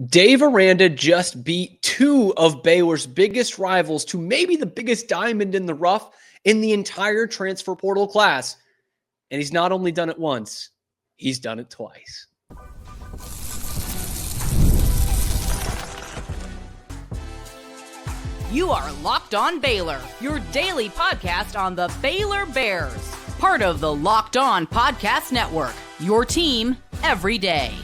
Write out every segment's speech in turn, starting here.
Dave Aranda just beat two of Baylor's biggest rivals to maybe the biggest diamond in the rough in the entire transfer portal class. And he's not only done it once, he's done it twice. You are Locked On Baylor, your daily podcast on the Baylor Bears. Part of the Locked On Podcast Network, your team every day.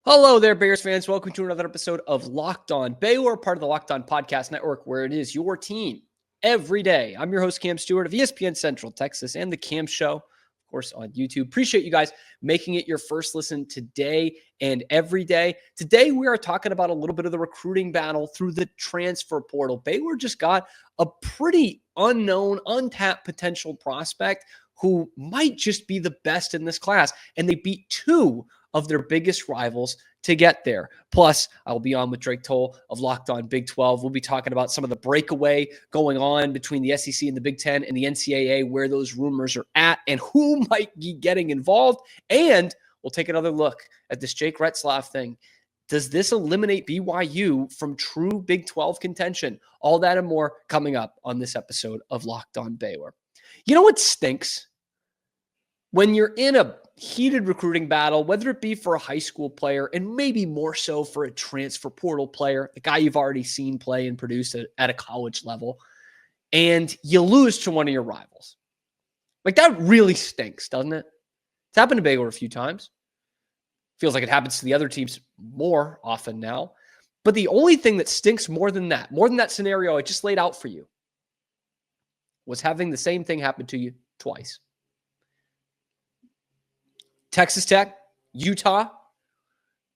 Hello there, Bears fans. Welcome to another episode of Locked On Baylor, part of the Locked On Podcast Network, where it is your team every day. I'm your host, Cam Stuart of ESPN Central Texas and The Cam Show, of course, on YouTube. Appreciate you guys making it your first listen today and every day. Today, we are talking about a little bit of the recruiting battle through the transfer portal. Baylor just got a pretty unknown, untapped potential prospect who might just be the best in this class, and they beat two of their biggest rivals to get there. Plus, I'll be on with Drake Toll of Locked On Big 12. We'll be talking about some of the breakaway going on between the SEC and the Big 10 and the NCAA, where those rumors are at and who might be getting involved. And we'll take another look at this Jake Retzlaff thing. Does this eliminate BYU from true Big 12 contention? All that and more coming up on this episode of Locked On Baylor. You know what stinks? When you're in a heated recruiting battle, whether it be for a high school player and maybe more so for a transfer portal player, a guy you've already seen play and produce at a college level, and you lose to one of your rivals. Like, that really stinks, doesn't it? It's happened to Baylor a few times. Feels like it happens to the other teams more often now. But the only thing that stinks more than that scenario I just laid out for you, was having the same thing happen to you twice. Texas Tech, Utah,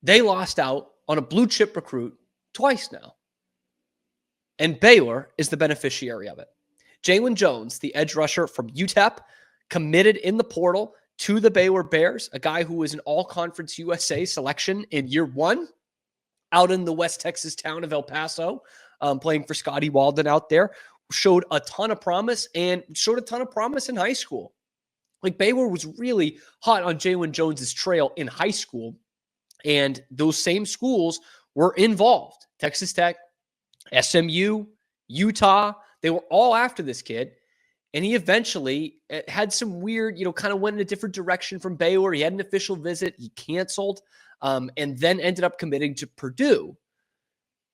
they lost out on a blue chip recruit twice now. And Baylor is the beneficiary of it. Jaylin Jones, the edge rusher from UTEP, committed in the portal to the Baylor Bears, a guy who was an all-conference USA selection in year one out in the West Texas town of El Paso, playing for Scotty Walden out there, showed a ton of promise and showed a ton of promise in high school. Like, Baylor was really hot on Jaylin Jones's trail in high school, and those same schools were involved. Texas Tech, SMU, Utah, they were all after this kid, and he eventually had some weird, kind of went in a different direction from Baylor. He had an official visit, he canceled, and then ended up committing to Purdue.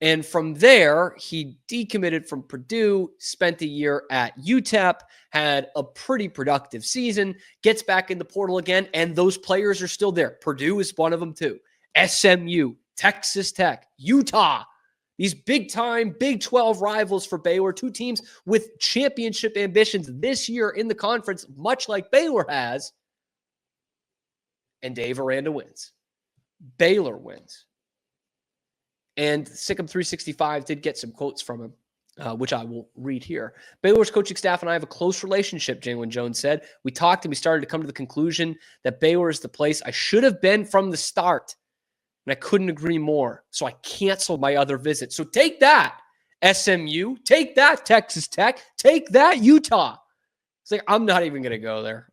And from there, he decommitted from Purdue, spent a year at UTEP, had a pretty productive season, gets back in the portal again, and those players are still there. Purdue is one of them too. SMU, Texas Tech, Utah, these big-time Big 12 rivals for Baylor, two teams with championship ambitions this year in the conference, much like Baylor has. And Dave Aranda wins. Baylor wins. And Sikkim 365 did get some quotes from him, which I will read here. Baylor's coaching staff and I have a close relationship, Jaylin Jones said. We talked and we started to come to the conclusion that Baylor is the place I should have been from the start. And I couldn't agree more. So I canceled my other visit. So take that, SMU. Take that, Texas Tech. Take that, Utah. It's like, I'm not even going to go there.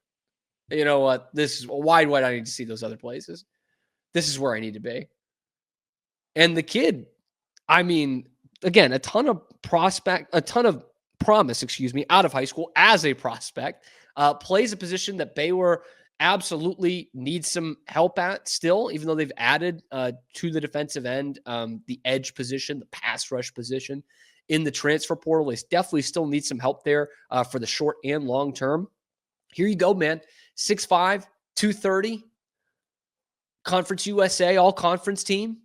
You know what? Why do I need to see those other places? This is where I need to be. And the kid, I mean, again, a ton of promise, out of high school as a prospect, plays a position that Baylor absolutely needs some help at still, even though they've added to the defensive end, the edge position, the pass rush position in the transfer portal. They definitely still need some help there for the short and long term. Here you go, man. 6'5", 230, Conference USA, all-conference team.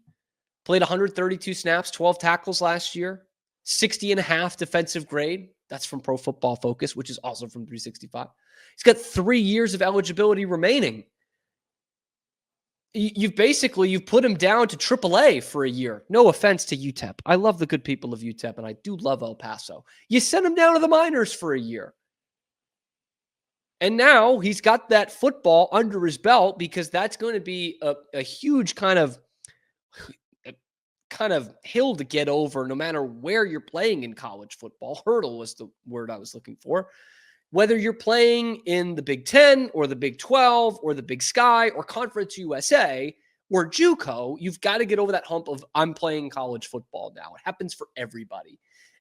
Played 132 snaps, 12 tackles last year, 60.5 defensive grade. That's from Pro Football Focus, which is also from 365. He's got 3 years of eligibility remaining. You've put him down to AAA for a year. No offense to UTEP. I love the good people of UTEP, and I do love El Paso. You send him down to the minors for a year. And now he's got that football under his belt, because that's going to be a huge kind of hill to get over no matter where you're playing in college football. Hurdle was the word I was looking for. Whether you're playing in the Big 10 or the Big 12 or the Big Sky or Conference USA, or JUCO, you've got to get over that hump of I'm playing college football now. It happens for everybody.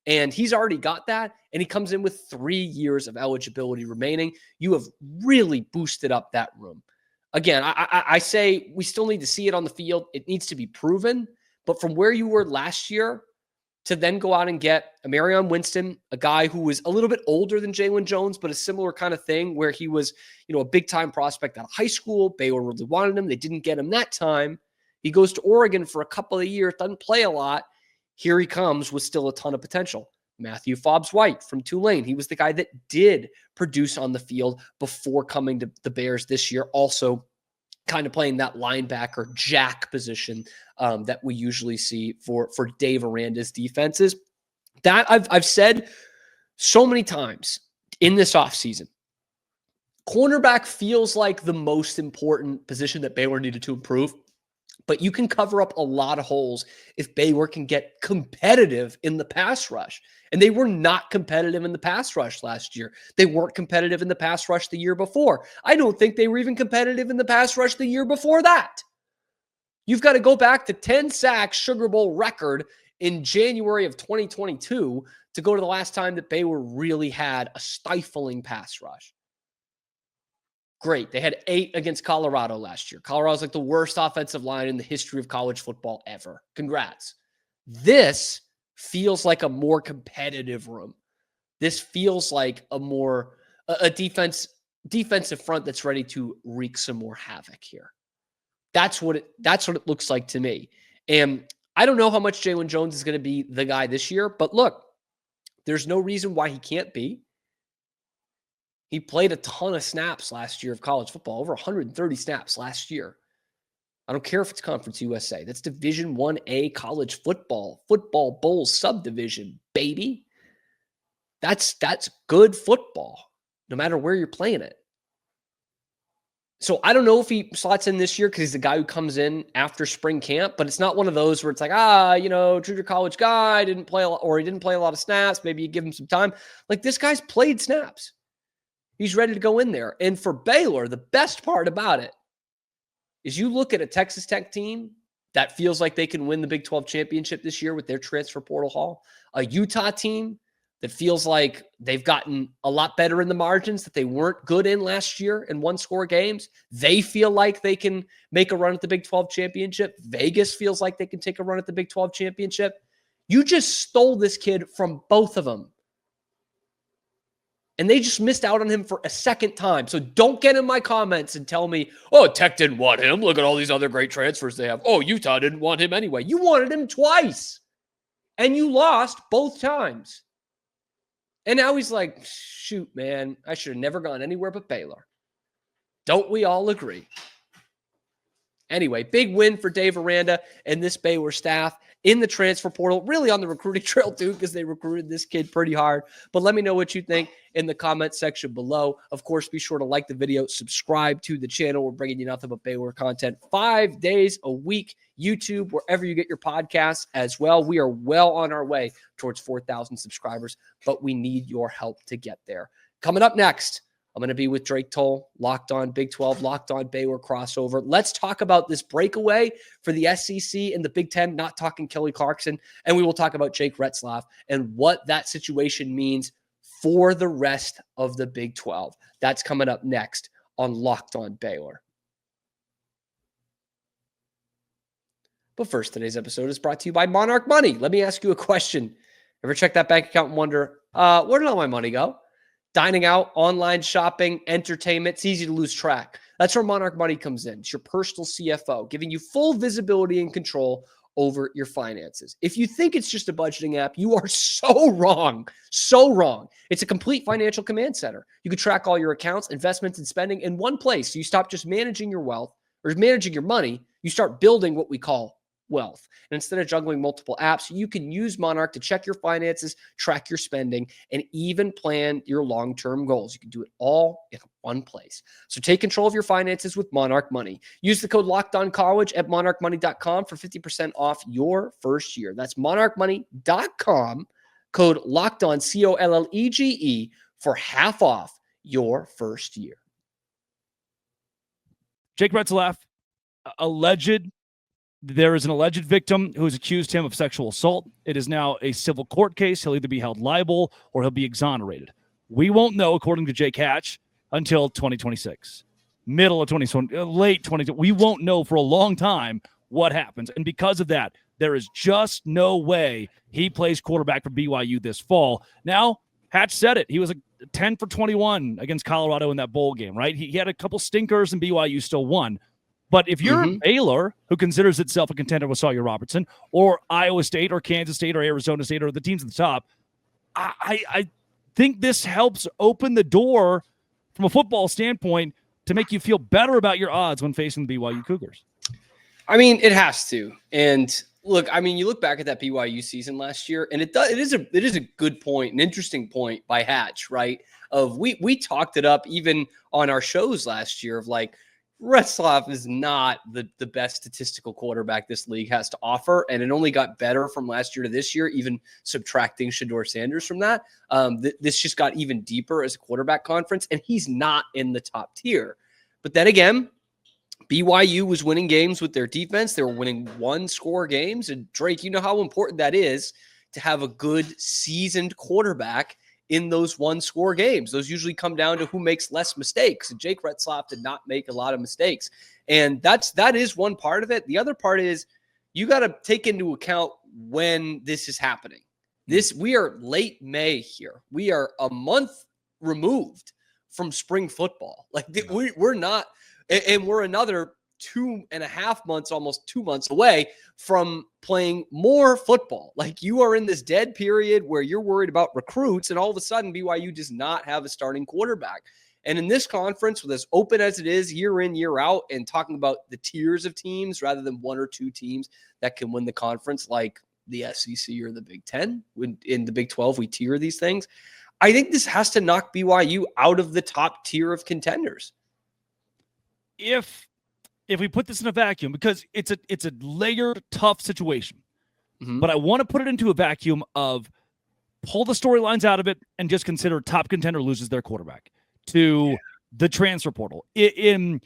And he's already got that, and he comes in with 3 years of eligibility remaining. You have really boosted up that room. Again, I say we still need to see it on the field. It needs to be proven. But from where you were last year to then go out and get a Marion Winston, a guy who was a little bit older than Jaylin Jones, but a similar kind of thing where he was, a big-time prospect out of high school. Baylor really wanted him. They didn't get him that time. He goes to Oregon for a couple of years, doesn't play a lot. Here he comes with still a ton of potential. Matthew Fobbs-White from Tulane. He was the guy that did produce on the field before coming to the Bears this year, also kind of playing that linebacker jack position that we usually see for Dave Aranda's defenses. That I've said so many times in this offseason, cornerback feels like the most important position that Baylor needed to improve. But you can cover up a lot of holes if Baylor can get competitive in the pass rush. And they were not competitive in the pass rush last year. They weren't competitive in the pass rush the year before. I don't think they were even competitive in the pass rush the year before that. You've got to go back to 10 sacks Sugar Bowl record in January of 2022 to go to the last time that Baylor really had a stifling pass rush. Great. They had 8 against Colorado last year. Colorado's like the worst offensive line in the history of college football ever. Congrats. This feels like a more competitive room. This feels like a defensive front that's ready to wreak some more havoc here. That's what it looks like to me. And I don't know how much Jaylin Jones is going to be the guy this year, but look, there's no reason why he can't be. He played a ton of snaps last year of college football, over 130 snaps last year. I don't care if it's Conference USA. That's Division 1A college football bowl subdivision, baby. That's good football, no matter where you're playing it. So I don't know if he slots in this year because he's the guy who comes in after spring camp, but it's not one of those where it's like, junior college guy, didn't play a lot, or he didn't play a lot of snaps. Maybe you give him some time. Like, this guy's played snaps. He's ready to go in there. And for Baylor, the best part about it is you look at a Texas Tech team that feels like they can win the Big 12 championship this year with their transfer portal haul, a Utah team that feels like they've gotten a lot better in the margins that they weren't good in last year in one-score games. They feel like they can make a run at the Big 12 championship. Vegas feels like they can take a run at the Big 12 championship. You just stole this kid from both of them. And they just missed out on him for a second time. So don't get in my comments and tell me, Tech didn't want him. Look at all these other great transfers they have. Utah didn't want him anyway. You wanted him twice. And you lost both times. And now he's like, shoot, man, I should have never gone anywhere but Baylor. Don't we all agree? Anyway, big win for Dave Aranda and this Baylor staff in the transfer portal, really on the recruiting trail too, because they recruited this kid pretty hard. But let me know what you think in the comment section below. Of course, be sure to like the video, subscribe to the channel. We're bringing you nothing but Baylor content 5 days a week, YouTube, wherever you get your podcasts as well. We are well on our way towards 4,000 subscribers, but we need your help to get there. Coming up next, I'm going to be with Drake Toll, Locked On Big 12, Locked On Baylor crossover. Let's talk about this breakaway for the SEC and the Big Ten, not talking Kelly Clarkson. And we will talk about Jake Retzlaff and what that situation means for the rest of the Big 12. That's coming up next on Locked On Baylor. But first, today's episode is brought to you by Monarch Money. Let me ask you a question. Ever check that bank account and wonder, where did all my money go? Dining out, online shopping, entertainment, it's easy to lose track. That's where Monarch Money comes in. It's your personal CFO, giving you full visibility and control over your finances. If you think it's just a budgeting app, you are so wrong. So wrong. It's a complete financial command center. You can track all your accounts, investments, and spending in one place. So you stop just managing your wealth or managing your money. You start building what we call wealth. And instead of juggling multiple apps, you can use Monarch to check your finances, track your spending, and even plan your long-term goals. You can do it all in one place. So take control of your finances with Monarch Money. Use the code LOCKEDONCollege at monarchmoney.com for 50% off your first year. That's monarchmoney.com, code LOCKEDON, COLLEGE, for half off your first year. Jake Retzlaff, alleged There is an alleged victim who has accused him of sexual assault. It is now a civil court case. He'll either be held liable or he'll be exonerated. We won't know, according to Jake Hatch, until 2026. Middle of 2020, late 2020. We won't know for a long time what happens. And because of that, there is just no way he plays quarterback for BYU this fall. Now, Hatch said it. He was a 10 for 21 against Colorado in that bowl game, right? He had a couple stinkers and BYU still won. But if you're Baylor, who considers itself a contender with Sawyer Robertson, or Iowa State or Kansas State or Arizona State or the teams at the top, I think this helps open the door from a football standpoint to make you feel better about your odds when facing the BYU Cougars. I mean, it has to. And look, I mean, you look back at that BYU season last year, and it is a good point, an interesting point by Hatch, right? Of we talked it up even on our shows last year of like, Retzlaff is not the best statistical quarterback this league has to offer, and it only got better from last year to this year, even subtracting Shedeur Sanders from that. This just got even deeper as a quarterback conference, and he's not in the top tier. But then again, BYU was winning games with their defense. They were winning one-score games, and Drake, you know how important that is to have a good, seasoned quarterback in those one-score games. Those usually come down to who makes less mistakes. And Jake Retzlaff did not make a lot of mistakes. And that is one part of it. The other part is you got to take into account when this is happening. We are late May here. We are a month removed from spring football. Like we're not, and we're another 2.5 months, almost 2 months away from playing more football. Like you are in this dead period where you're worried about recruits, and all of a sudden BYU does not have a starting quarterback. And in this conference, with as open as it is year in, year out, and talking about the tiers of teams rather than one or two teams that can win the conference like the SEC or the Big Ten, in the Big 12, we tier these things. I think this has to knock BYU out of the top tier of contenders. If we put this in a vacuum, because it's a layered, tough situation, but I want to put it into a vacuum of pull the storylines out of it and just consider top contender loses their quarterback to the transfer portal. In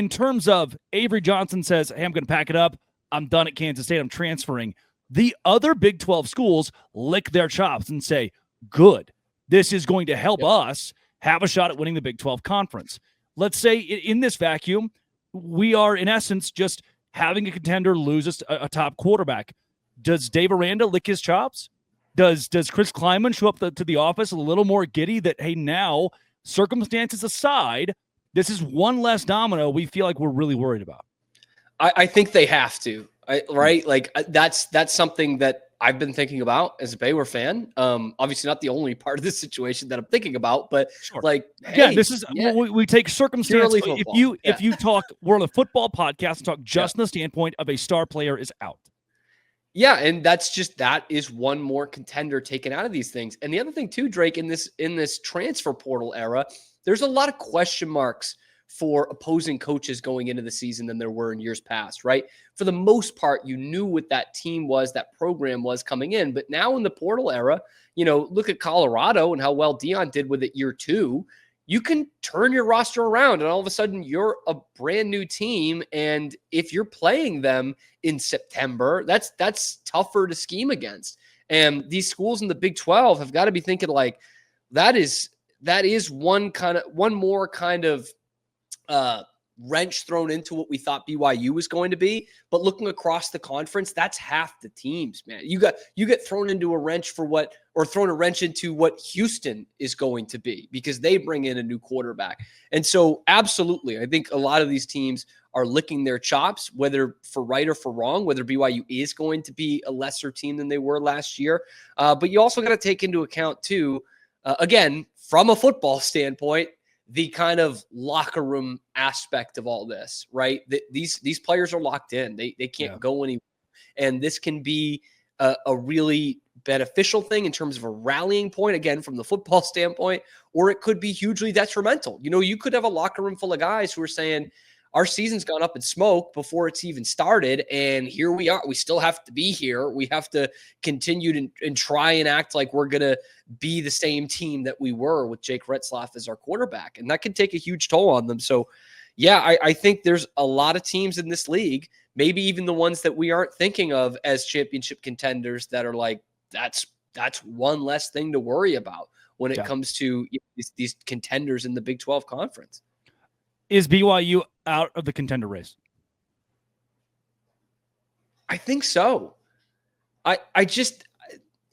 terms of Avery Johnson says, hey, I'm going to pack it up. I'm done at Kansas State. I'm transferring. The other Big 12 schools lick their chops and say, good, this is going to help us have a shot at winning the Big 12 conference. Let's say in this vacuum, we are, in essence, just having a contender lose a top quarterback. Does Dave Aranda lick his chops? Does Chris Klieman show up to the office a little more giddy that, hey, now, circumstances aside, this is one less domino we feel like we're really worried about? I think they have to, right? Like that's something that I've been thinking about as a Baylor fan. Obviously not the only part of this situation that I'm thinking about, but this is we take circumstance. If you talk, we're on a football podcast and talk just from the standpoint of a star player is out. Yeah, and that is one more contender taken out of these things. And the other thing too, Drake, in this transfer portal era, there's a lot of question marks for opposing coaches going into the season than there were in years past, right? For the most part, you knew what that team was, that program was coming in. But now in the portal era, look at Colorado and how well Deion did with it year 2. You can turn your roster around and all of a sudden you're a brand new team. And if you're playing them in September, that's tougher to scheme against. And these schools in the Big 12 have got to be thinking like, that is one more kind of wrench thrown into what we thought BYU was going to be. But looking across the conference, that's half the teams, man. You get thrown into a wrench thrown a wrench into what Houston is going to be because they bring in a new quarterback. And so absolutely, I think a lot of these teams are licking their chops, whether for right or for wrong, whether BYU is going to be a lesser team than they were last year. But you also got to take into account too, again, from a football standpoint, the kind of locker room aspect of all this, right? These players are locked in. They can't go anywhere. And this can be a really beneficial thing in terms of a rallying point, again, from the football standpoint, or it could be hugely detrimental. You could have a locker room full of guys who are saying, our season's gone up in smoke before it's even started, and here we are. We still have to be here. We have to continue and try and act like we're going to be the same team that we were with Jake Retzlaff as our quarterback, and that can take a huge toll on them. So, yeah, I think there's a lot of teams in this league maybe even the ones that we aren't thinking of as championship contenders that are like, that's one less thing to worry about when it comes to these contenders in the Big 12 conference. Is BYU out of the contender race? I think so.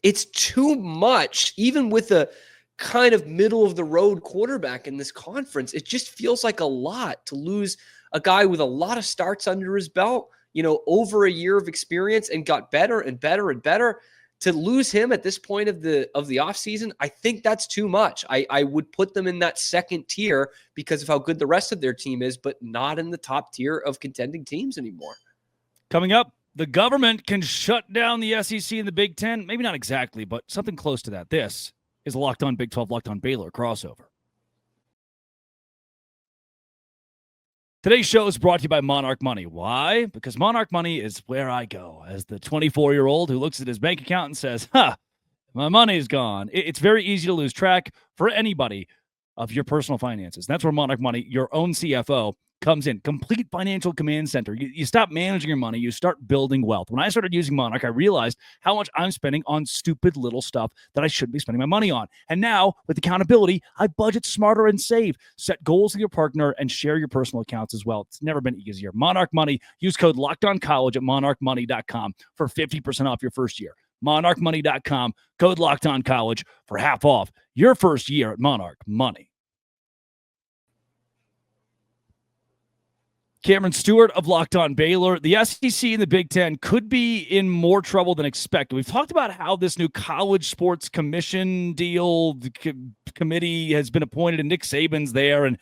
It's too much, even with a kind of middle of the road quarterback in this conference. It just feels like a lot to lose a guy with a lot of starts under his belt, over a year of experience and got better and better and better. To lose him at this point of the offseason, I think that's too much. I would put them in that second tier because of how good the rest of their team is, but not in the top tier of contending teams anymore. Coming up, the government can shut down the SEC and the Big Ten. Maybe not exactly, but something close to that. This is a Locked On Big 12, Locked On Baylor crossover. Today's show is brought to you by Monarch Money. Why? Because Monarch Money is where I go as the 24-year-old who looks at his bank account and says, my money's gone. It's very easy to lose track for anybody of your personal finances. That's where Monarch Money, your own CFO, comes in. Complete financial command center. You stop managing your money. You start building wealth. When I started using Monarch, I realized how much I'm spending on stupid little stuff that I shouldn't be spending my money on. And now, with accountability, I budget smarter and save. Set goals with your partner and share your personal accounts as well. It's never been easier. Monarch Money. Use code LOCKEDONCollege at monarchmoney.com for 50% off your first year. monarchmoney.com. Code LOCKEDONCollege for half off your first year at Monarch Money. Cameron Stuart of Locked On Baylor. The SEC and the Big Ten could be in more trouble than expected. We've talked about how this new college sports commission deal, the committee has been appointed, and Nick Saban's there, and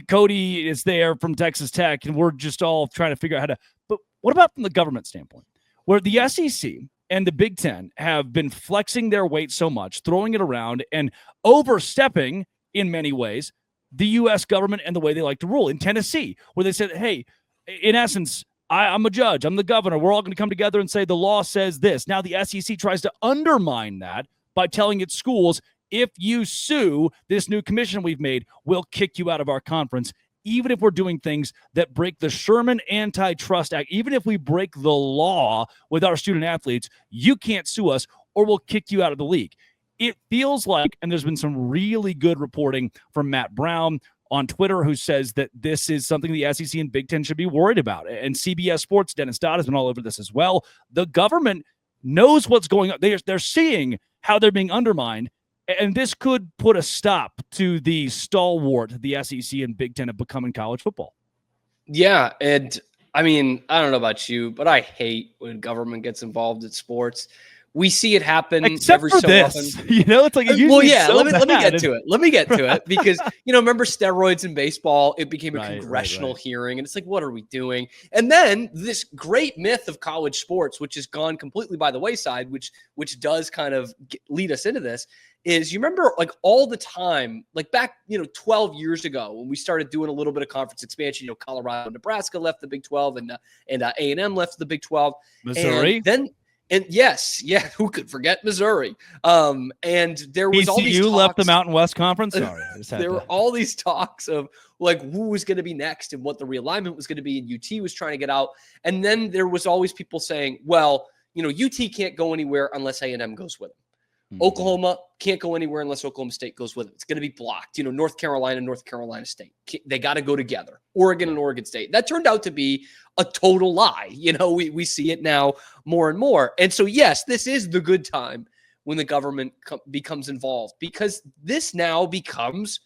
Cody is there from Texas Tech, and we're just all trying to figure out how to. But what about from the government standpoint, where the SEC and the Big Ten have been flexing their weight so much, throwing it around, and overstepping in many ways the U.S. government and the way they like to rule? In Tennessee, where they said, hey, in essence, I'm a judge, I'm the governor, we're all going to come together and say the law says this. Now the SEC tries to undermine that by telling its schools, if you sue this new commission we've made, we'll kick you out of our conference, even if we're doing things that break the Sherman Antitrust Act. Even if we break the law with our student athletes, you can't sue us or we'll kick you out of the league. It feels like, and there's been some really good reporting from Matt Brown on Twitter, who says that this is something the SEC and Big Ten should be worried about. And CBS Sports, Dennis Dodd, has been all over this as well. The government knows what's going on. They're seeing how they're being undermined, and this could put a stop to the stalwart the SEC and Big Ten have become in college football. Yeah, and I mean, I don't know about you, but I hate when government gets involved in sports. We see it happen every so often. It's like let me get to it. Let me get to it because remember steroids in baseball? It became a congressional hearing, and it's like, what are we doing? And then this great myth of college sports, which has gone completely by the wayside, which does kind of lead us into this, is you remember like all the time, like back 12 years ago when we started doing a little bit of conference expansion. Colorado and Nebraska left the Big 12, and A&M left the Big 12. Missouri, And yes, who could forget Missouri? And there was all these talks. Left the Mountain West Conference. Sorry, there were all these talks of like who was going to be next and what the realignment was going to be, and UT was trying to get out. And then there was always people saying, well, UT can't go anywhere unless A&M goes with them. Mm-hmm. Oklahoma can't go anywhere unless Oklahoma State goes with it. It's going to be blocked. North Carolina State. They got to go together. Oregon and Oregon State. That turned out to be a total lie. We see it now more and more. And so, yes, this is the good time when the government becomes involved, because this now becomes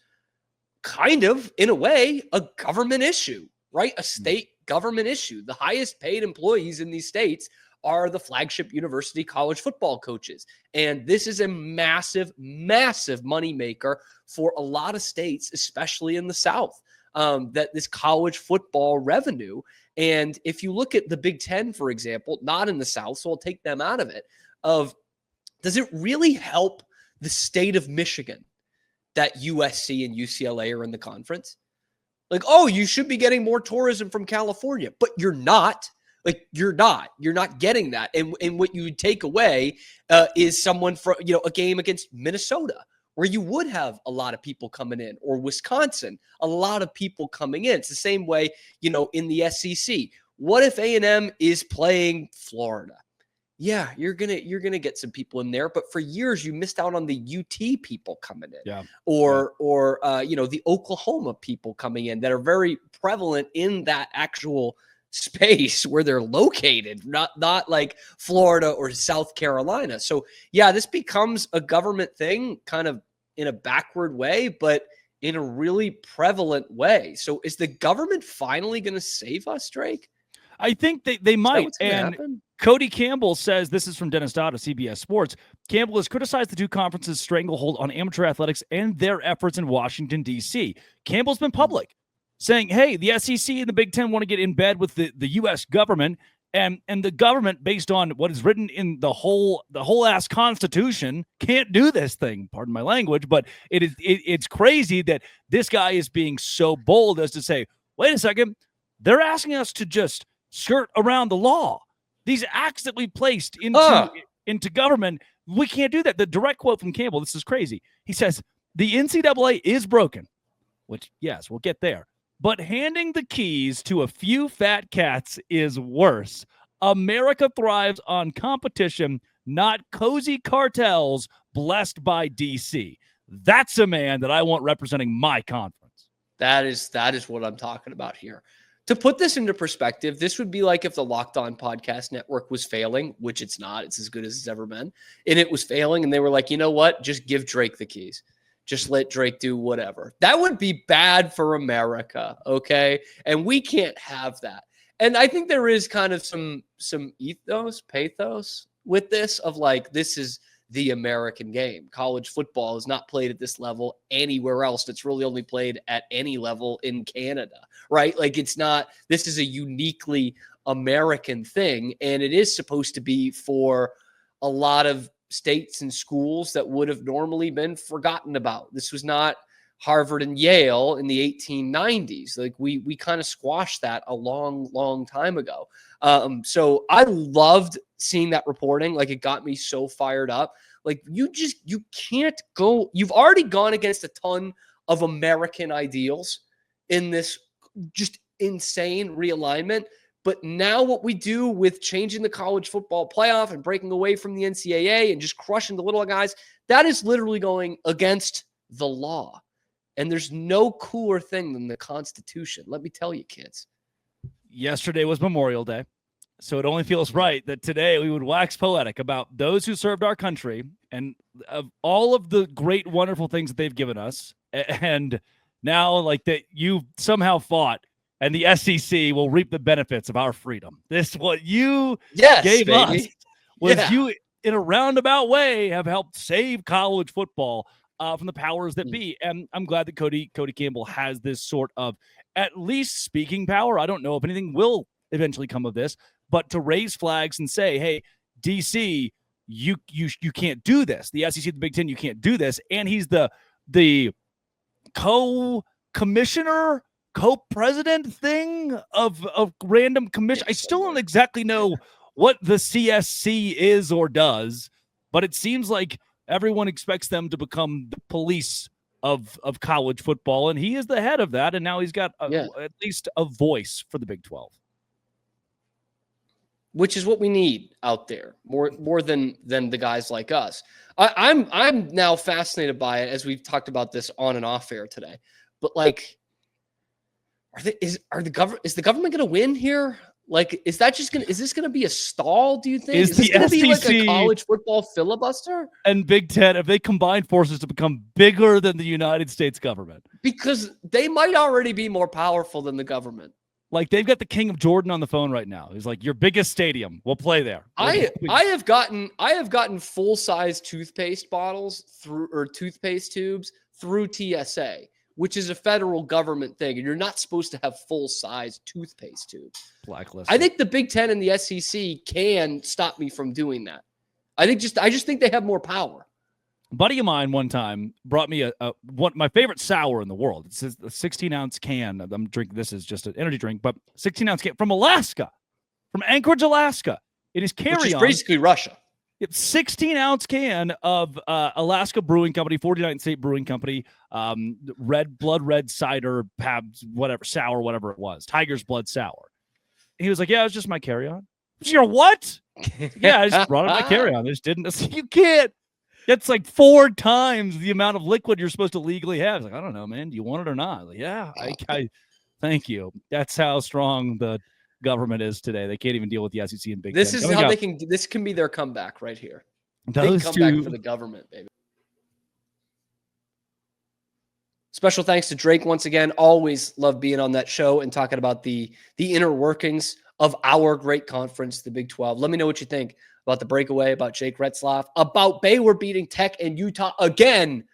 kind of, in a way, a government issue, right? A state government issue. The highest paid employees in these states are the flagship university college football coaches. And this is a massive, massive moneymaker for a lot of states, especially in the South, that this college football revenue. And if you look at the Big Ten, for example, not in the South, so I'll take them out of it, does it really help the state of Michigan that USC and UCLA are in the conference? Like, oh, you should be getting more tourism from California, but you're not. Like, you're not getting that. And what you would take away is someone from, a game against Minnesota, where you would have a lot of people coming in, or Wisconsin, a lot of people coming in. It's the same way, in the SEC. What if A&M is playing Florida? Yeah, you're gonna get some people in there, but for years you missed out on the UT people coming in, or the Oklahoma people coming in that are very prevalent in that actual space where they're located, not like Florida or South Carolina. So yeah, this becomes a government thing, kind of in a backward way, but in a really prevalent way. So is the government finally going to save us, Drake? I think they might. And happen? Cody Campbell says, this is from Dennis Dodd of CBS Sports, Campbell has criticized the two conferences' stranglehold on amateur athletics and their efforts in Washington, D.C. Campbell's been public, saying, hey, the SEC and the Big Ten want to get in bed with the U.S. government, and the government, based on what is written in the whole ass Constitution, can't do this thing. Pardon my language, but it's crazy that this guy is being so bold as to say, wait a second, they're asking us to just skirt around the law. These acts that we placed into government, we can't do that. The direct quote from Campbell, this is crazy. He says, the NCAA is broken, which, yes, we'll get there. But handing the keys to a few fat cats is worse. America thrives on competition, not cozy cartels blessed by DC. That's a man that I want representing my conference. That is what I'm talking about here. To put this into perspective, this would be like if the Locked On Podcast Network was failing, which it's not. It's as good as it's ever been. And it was failing, and they were like, you know what? Just give Drake the keys. Just let Drake do whatever. That would be bad for America, okay? And we can't have that. And I think there is kind of some pathos with this of like, this is the American game. College football is not played at this level anywhere else. It's really only played at any level in Canada, right? Like it's not, this is a uniquely American thing. And it is supposed to be for a lot of states and schools that would have normally been forgotten about. This was not Harvard and Yale in the 1890s. Like we kind of squashed that a long time ago. So I loved seeing that reporting. Like it got me so fired up. Like you can't go, you've already gone against a ton of American ideals in this just insane realignment. But now what we do with changing the college football playoff and breaking away from the NCAA and just crushing the little guys, that is literally going against the law. And there's no cooler thing than the Constitution. Let me tell you, kids. Yesterday was Memorial Day, so it only feels right that today we would wax poetic about those who served our country and of all of the great, wonderful things that they've given us. And now, like that, you somehow fought, and the SEC will reap the benefits of our freedom. This what you gave us was you, in a roundabout way, have helped save college football from the powers that be. And I'm glad that Cody Campbell has this sort of at least speaking power. I don't know if anything will eventually come of this, but to raise flags and say, hey, DC, you can't do this. The SEC, the Big Ten, you can't do this. And he's the co-commissioner, co-president thing of random commission. I still don't exactly know what the CSC is or does, but it seems like everyone expects them to become the police of college football, and he is the head of that, and now he's got at least a voice for the Big 12. Which is what we need out there, more than the guys like us. I'm now fascinated by it, as we've talked about this on and off air today. But like, is the government going to win here? Like, is this going to be a stall? Do you think is this going to be like a college football filibuster? And Big Ten, if they combine forces to become bigger than the United States government, because they might already be more powerful than the government. Like they've got the King of Jordan on the phone right now. He's like, your biggest stadium, we'll play there. I have gotten full-size toothpaste bottles or toothpaste tubes through TSA, which is a federal government thing, and you're not supposed to have full-size toothpaste tubes. Blacklist. I think the Big Ten and the SEC can stop me from doing that. I just think they have more power. A buddy of mine one time brought me my favorite sour in the world. It's a 16-ounce can. I'm drinking. This is just an energy drink, but 16-ounce can from Alaska, from Anchorage, Alaska. It is carry-on. Which is basically Russia. It's 16-ounce can of Alaska Brewing Company, 49th State Brewing Company, red cider, Pabs, whatever, sour, whatever it was, Tiger's Blood sour. He was like, yeah, it was just my carry-on. Your what? Yeah, I just brought in my carry-on. I just didn't. You can't. That's like 4 times the amount of liquid you're supposed to legally have. Like, I don't know, man. Do you want it or not? Like, yeah, I thank you. That's how strong the government is today. They can't even deal with the SEC and Big Ten. This is how they can. This can be their comeback right here. Those Big comeback for the government, baby. Special thanks to Drake once again. Always love being on that show and talking about the inner workings of our great conference, the Big 12. Let me know what you think about the breakaway, about Jake Retzlaff, about Baylor beating Tech and Utah again.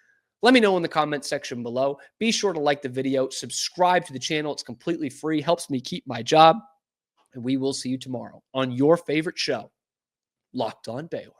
Let me know in the comments section below. Be sure to like the video, subscribe to the channel. It's completely free, helps me keep my job. And we will see you tomorrow on your favorite show, Locked On Baylor.